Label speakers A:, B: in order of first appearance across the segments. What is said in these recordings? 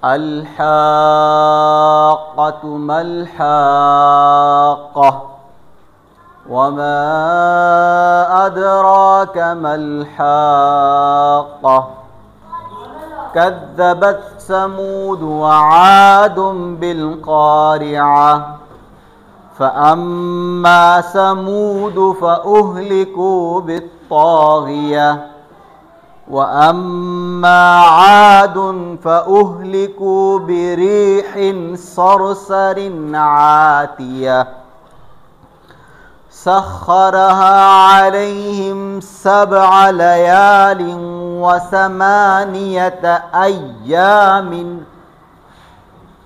A: الحاقة ما الحاقة وما أدراك ما الحاقة كذبت ثمود وعاد بالقارعة فأما ثمود فأهلكوا بالطاغية وأما عاد فأهلكوا بريح صرصر عاتية سخرها عليهم 7 ليال وثمانية أيام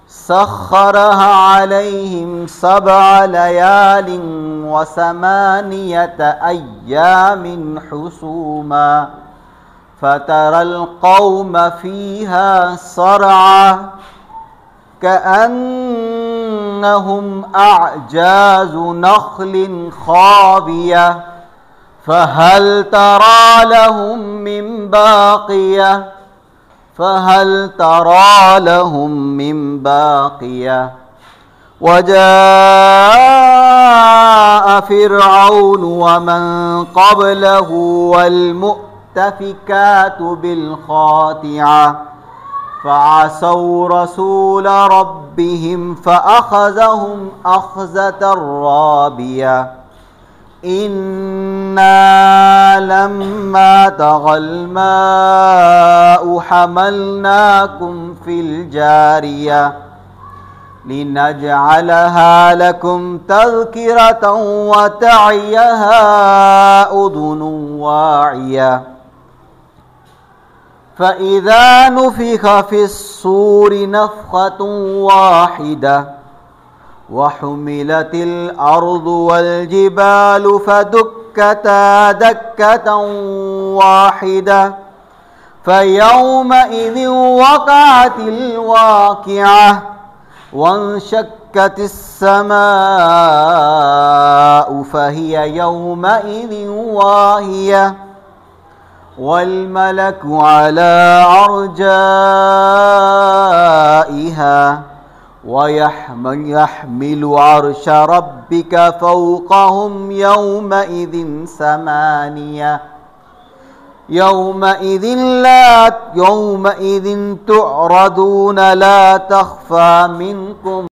A: سخرها عليهم 7 ليال وثمانية أيام حسوما فترى القوم فيها صرعى كأنهم أعجاز نخل خاوية فهل ترى لهم من باقية وجاء فرعون ومن قبله والمؤتفكات بالخاطئة فعصوا رسول ربهم فأخذهم أخذة رابية إنا لما طغى الماء حملناكم في الجارية لنجعلها لكم تذكرة وتعيها أذن واعية فإذا نفخ في الصور نفخة واحدة وحملت الأرض والجبال فدكتا دكة واحدة فيومئذ وقعت الواقعة وانشقت السماء فهي يومئذ واهية والملك على أرجائها ويحمل عرش ربك فوقهم يومئذ 8 يومئذ تعرضون لا تخفى منكم